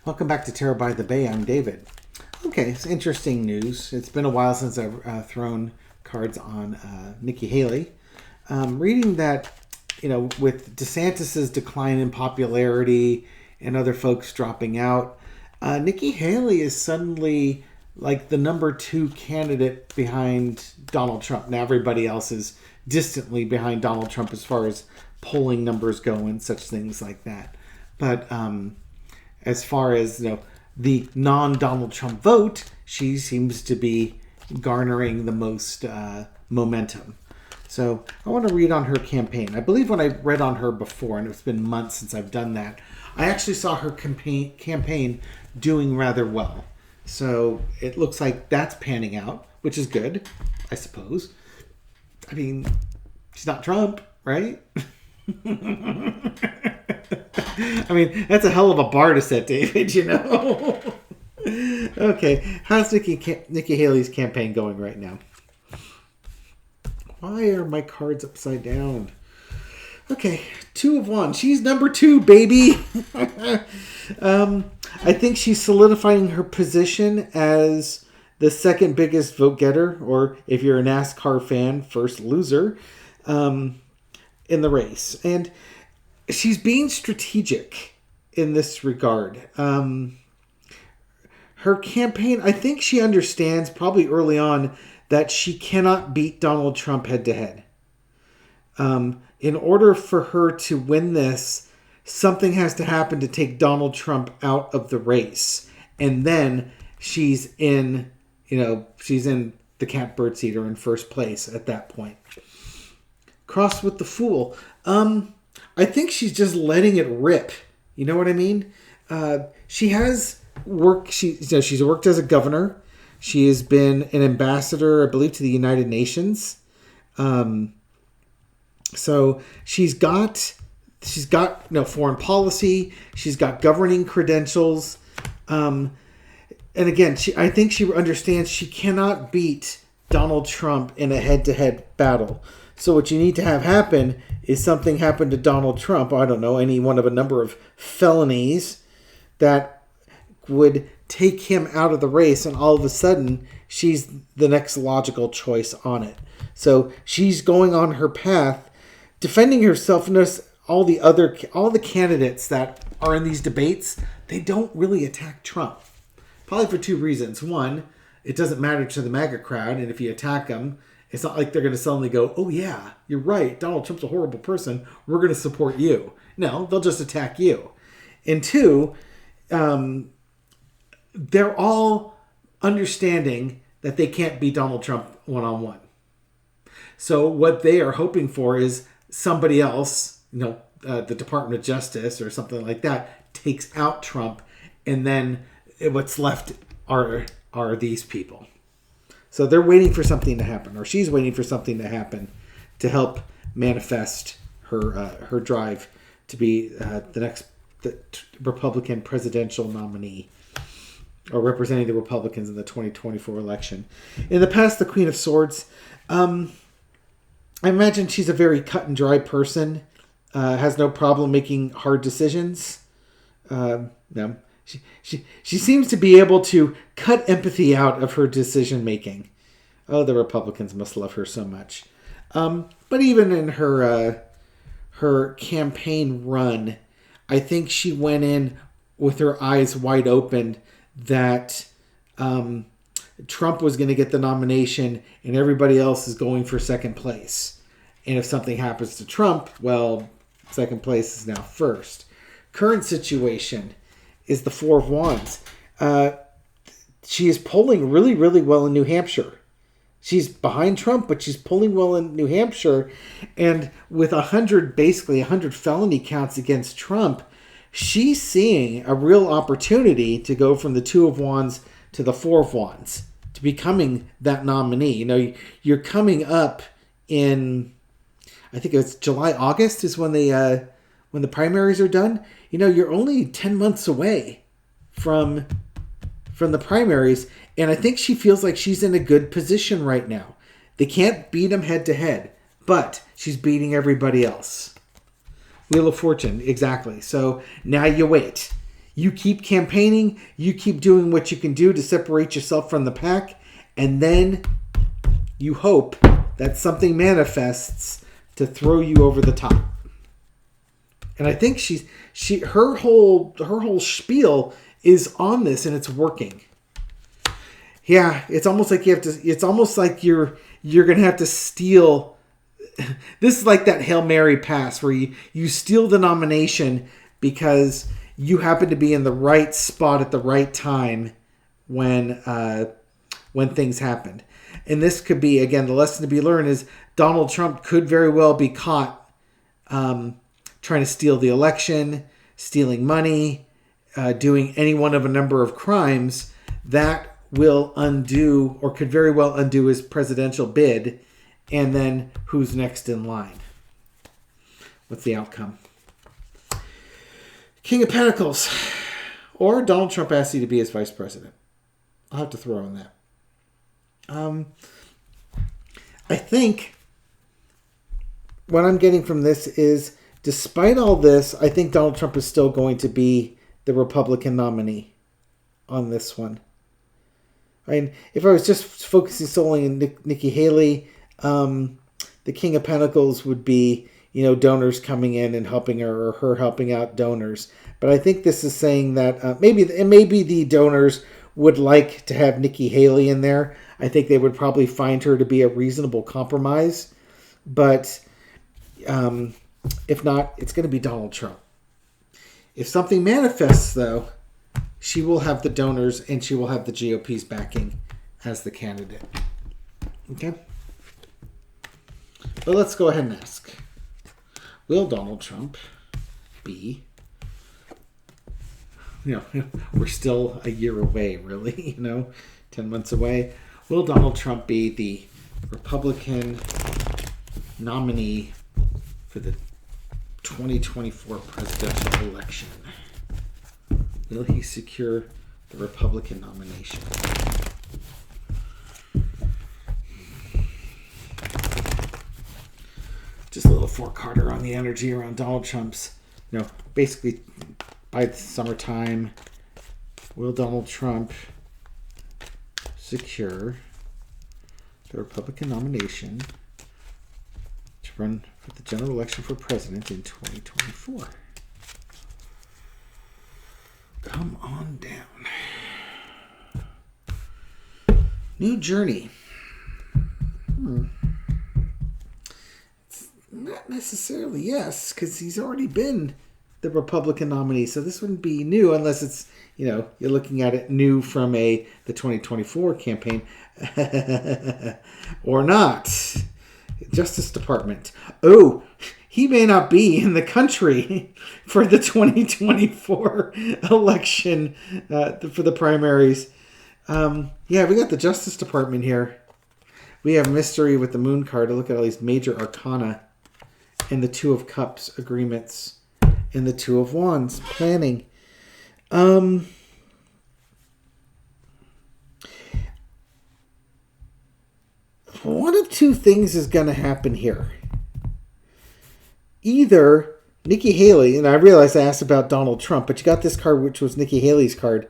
Welcome back to Tarot by the Bay. I'm David. Okay, it's interesting news. It's been a while since I've thrown cards on Nikki Haley. Reading that, with DeSantis's decline in popularity and other folks dropping out, Nikki Haley is suddenly like the number 2 candidate behind Donald Trump. Now everybody else is distantly behind Donald Trump as far as polling numbers go and such things like that. But as far as the non-Donald Trump vote, she seems to be garnering the most momentum. So I want to read on her campaign. I believe when I read on her before, and it's been months since I've done that, I actually saw her campaign doing rather well. So it looks like that's panning out, which is good, I suppose. I mean, she's not Trump, right? I mean, that's a hell of a bar to set, David, Okay, how's Nikki Haley's campaign going right now? Why are my cards upside down? Okay, 2 of 1. She's number 2, baby. I think she's solidifying her position as the second biggest vote getter, or if you're a NASCAR fan, first loser, in the race. And she's being strategic in this regard. Her campaign, I think she understands probably early on that she cannot beat Donald Trump head to head. In order for her to win this, something has to happen to take Donald Trump out of the race. And then she's in the catbird seat or in first place at that point. Cross with the Fool. I think she's just letting it rip. You know what I mean? She has worked. She's worked as a governor. She has been an ambassador, I believe, to the United Nations. So she's got foreign policy. She's got governing credentials. And again, I think she understands she cannot beat Donald Trump in a head-to-head battle. So what you need to have happen is something happen to Donald Trump. I don't know, any one of a number of felonies that would take him out of the race, and all of a sudden she's the next logical choice on it. So she's going on her path, defending herself. Notice all the candidates that are in these debates, they don't really attack Trump. Probably for 2 reasons. One, it doesn't matter to the MAGA crowd, and if you attack them, it's not like they're going to suddenly go, oh yeah, you're right, Donald Trump's a horrible person, we're going to support you. No, they'll just attack you. And 2, they're all understanding that they can't beat Donald Trump one-on-one. So what they are hoping for is somebody else, the Department of Justice or something like that, takes out Trump, and then what's left are these people. So they're waiting for something to happen, or she's waiting for something to happen to help manifest her drive to be the next Republican presidential nominee, or representing the Republicans in the 2024 election. In the past, the Queen of Swords, I imagine she's a very cut and dry person, has no problem making hard decisions. No. She seems to be able to cut empathy out of her decision making. Oh, the Republicans must love her so much. But even in her campaign run, I think she went in with her eyes wide open that Trump was going to get the nomination and everybody else is going for second place. And if something happens to Trump, well, second place is now first. Current situation is the 4 of Wands. She is polling really, really well in New Hampshire. She's behind Trump, but she's polling well in New Hampshire. And with 100 felony counts against Trump, she's seeing a real opportunity to go from the 2 of Wands to the 4 of Wands, to becoming that nominee. You're coming up in, I think it's July, August is when the primaries are done. You're only 10 months away from the primaries, and I think she feels like she's in a good position right now. They can't beat him head to head, but she's beating everybody else. Wheel of Fortune, exactly. So now you wait. You keep campaigning, you keep doing what you can do to separate yourself from the pack, and then you hope that something manifests to throw you over the top. And I think her whole spiel is on this, and it's working. Yeah, it's almost like you're gonna have to steal. This is like that Hail Mary pass where you steal the nomination because you happen to be in the right spot at the right time when things happened. And this could be, again, the lesson to be learned is Donald Trump could very well be caught trying to steal the election, stealing money, doing any one of a number of crimes that will undo or could very well undo his presidential bid. And then who's next in line? What's the outcome? King of Pentacles. Or Donald Trump asks you to be his vice president. I'll have to throw in that. I think what I'm getting from this is, despite all this, I think Donald Trump is still going to be the Republican nominee on this one. I mean, if I was just focusing solely on Nikki Haley, the King of Pentacles would be, donors coming in and helping her, or her helping out donors. But I think this is saying that maybe the donors would like to have Nikki Haley in there. I think they would probably find her to be a reasonable compromise. But if not, it's going to be Donald Trump. If something manifests, though, she will have the donors and she will have the GOP's backing as the candidate. Okay? But let's go ahead and ask. Will Donald Trump be... we're still a year away, really, 10 months away. Will Donald Trump be the Republican nominee for the 2024 presidential election? Will he secure the Republican nomination? Just a little four-carder on the energy around Donald Trump's, basically by the summertime, will Donald Trump secure the Republican nomination to run for the general election for president in 2024? Come on down. New journey. It's not necessarily yes, because he's already been the Republican nominee. So this wouldn't be new unless it's, you're looking at it new from the 2024 campaign or not. Justice Department. Oh, he may not be in the country for the 2024 election for the primaries. Yeah, we got the Justice Department here. We have mystery with the Moon card. Look at all these major arcana and the Two of Cups agreements and the Two of Wands planning. One of two things is going to happen here. Either Nikki Haley, and I realized I asked about Donald Trump, but you got this card, which was Nikki Haley's card.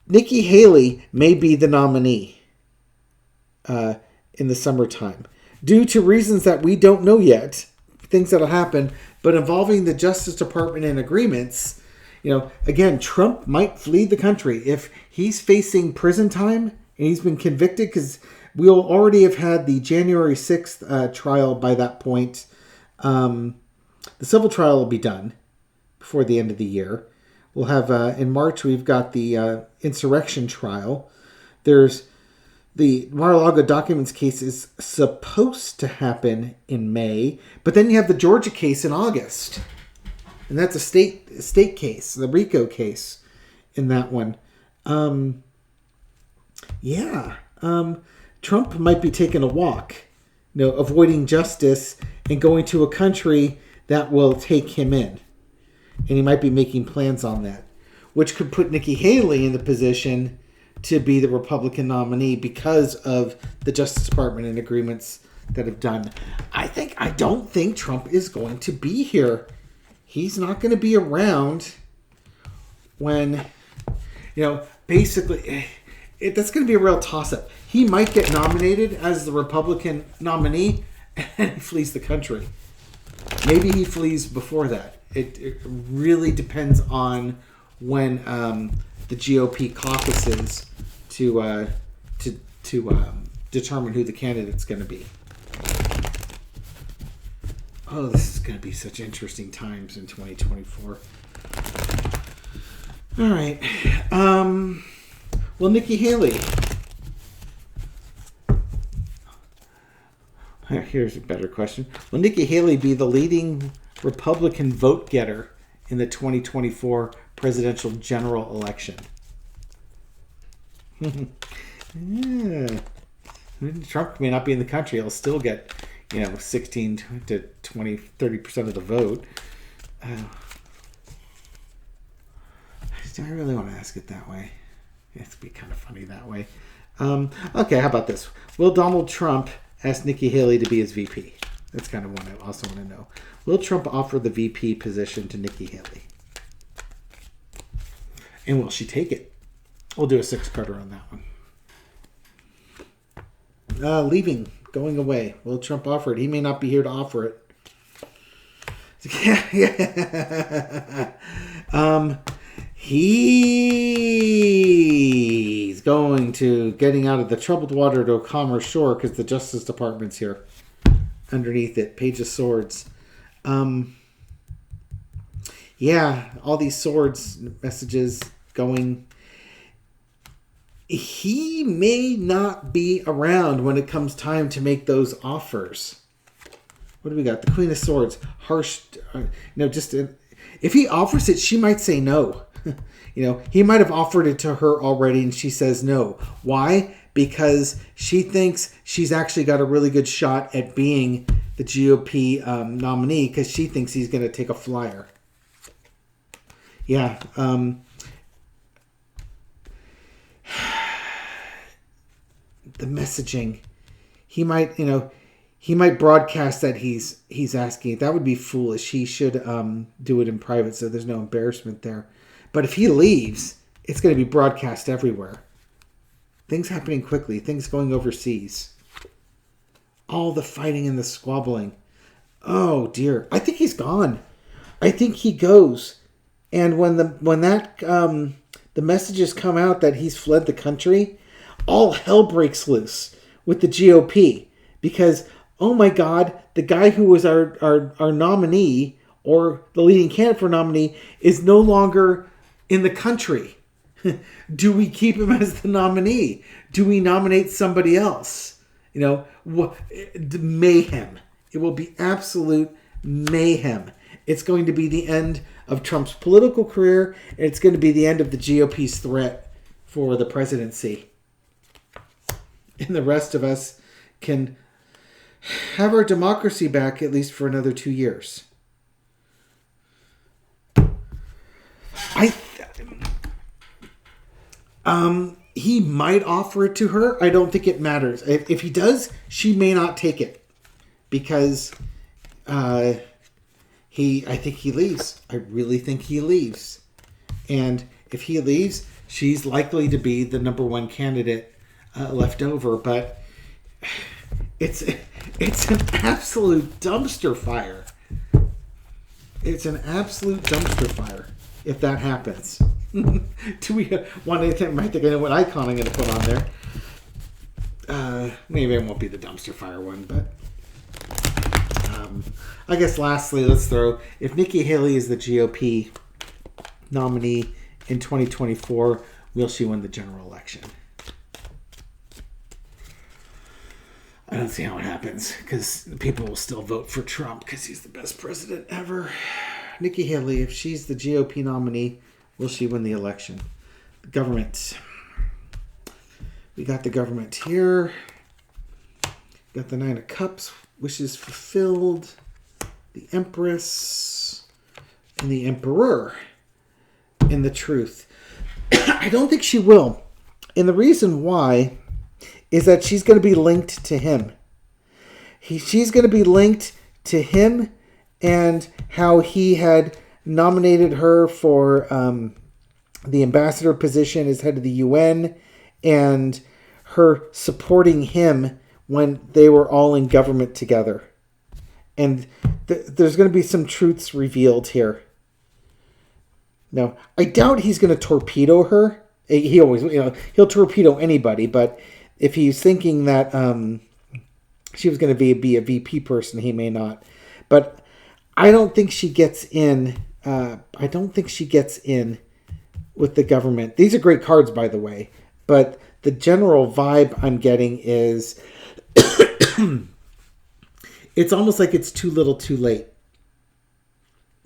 Nikki Haley may be the nominee in the summertime due to reasons that we don't know yet, things that'll happen, but involving the Justice Department and agreements. Again, Trump might flee the country if he's facing prison time and he's been convicted, because we'll already have had the January 6th trial by that point. The civil trial will be done before the end of the year. We'll have, in March, we've got the insurrection trial. There's the Mar-a-Lago documents case is supposed to happen in May, but then you have the Georgia case in August. And that's a state case, the RICO case in that one. Trump might be taking a walk, avoiding justice and going to a country that will take him in. And he might be making plans on that, which could put Nikki Haley in the position to be the Republican nominee because of the Justice Department and agreements that have done. I don't think Trump is going to be here. He's not going to be around when, basically, that's going to be a real toss-up. He might get nominated as the Republican nominee, and he flees the country. Maybe he flees before that. It really depends on when the GOP caucuses to determine who the candidate's going to be. Oh, this is going to be such interesting times in 2024. All right. Well, Nikki Haley. Here's a better question. Will Nikki Haley be the leading Republican vote getter in the 2024 presidential general election? Yeah. Trump may not be in the country. He'll still get, 16 to 20, 30% of the vote. Do I really want to ask it that way? It'd be kind of funny that way. Okay, how about this? Will Donald Trump ask Nikki Haley to be his VP? That's kind of what I also want to know. Will Trump offer the VP position to Nikki Haley? And will she take it? We'll do a six-parter on that one. Leaving, going away. Will Trump offer it? He may not be here to offer it. He's going to getting out of the troubled water to a calmer shore because the Justice Department's here. Underneath it, Page of Swords. Yeah, all these swords messages going. He may not be around when it comes time to make those offers. What do we got? The Queen of Swords. Harsh. If he offers it, she might say no. He might have offered it to her already and she says no. Why? Because she thinks she's actually got a really good shot at being the GOP nominee because she thinks he's going to take a flyer. Yeah. The messaging. He might broadcast that he's asking. That would be foolish. He should do it in private so there's no embarrassment there. But if he leaves, it's going to be broadcast everywhere. Things happening quickly. Things going overseas. All the fighting and the squabbling. Oh dear. I think he's gone. I think he goes. And when the messages come out that he's fled the country, all hell breaks loose with the GOP. Because, oh my God, the guy who was our nominee or the leading candidate for nominee is no longer in the country. Do we keep him as the nominee? Do we nominate somebody else? Mayhem. It will be absolute mayhem. It's going to be the end of Trump's political career, and it's going to be the end of the GOP's threat for the presidency. And the rest of us can have our democracy back at least for another 2 years. He might offer it to her. I don't think it matters. If he does, she may not take it because I think he leaves. I really think he leaves. And if he leaves, she's likely to be the number one candidate left over. But it's an absolute dumpster fire. It's an absolute dumpster fire if that happens. Do we want to might think I know what icon I'm going to put on there? Maybe it won't be the dumpster fire one, but I guess lastly, let's throw if Nikki Haley is the GOP nominee in 2024, will she win the general election? I don't see how it happens because people will still vote for Trump because he's the best president ever. Nikki Haley, if she's the GOP nominee, will she win the election? The government. We got the government here. Got the Nine of Cups, wishes fulfilled. The Empress. And the Emperor. In the truth. I don't think she will. And the reason why is that she's going to be linked to him. She's going to be linked to him and how he had nominated her for the ambassador position as head of the UN, and her supporting him when they were all in government together. And there's going to be some truths revealed here. Now, I doubt he's going to torpedo her. He always, he'll torpedo anybody. But if he's thinking that she was going to be a VP person, he may not. But I don't think she gets in. I don't think she gets in with the government. These are great cards, by the way. But the general vibe I'm getting is it's almost like it's too little too late.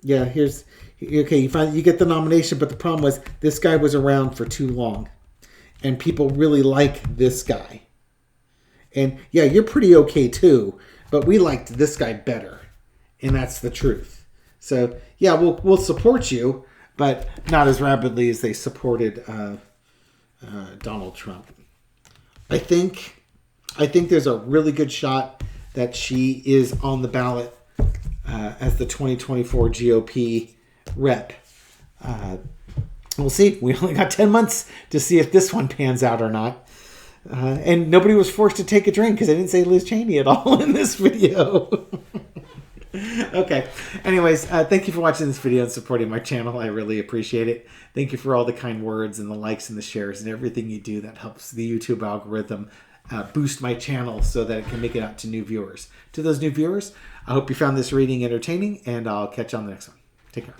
Yeah, you get the nomination, but the problem was this guy was around for too long. And people really like this guy. And yeah, you're pretty okay too, but we liked this guy better. And that's the truth. So yeah, we'll support you, but not as rapidly as they supported Donald Trump. I think there's a really good shot that she is on the ballot as the 2024 GOP rep. We'll see. We only got 10 months to see if this one pans out or not. And nobody was forced to take a drink because I didn't say Liz Cheney at all in this video. Okay. Anyways, thank you for watching this video and supporting my channel. I really appreciate it. Thank you for all the kind words and the likes and the shares and everything you do that helps the YouTube algorithm boost my channel so that it can make it out to new viewers. To those new viewers, I hope you found this reading entertaining, and I'll catch you on the next one. Take care.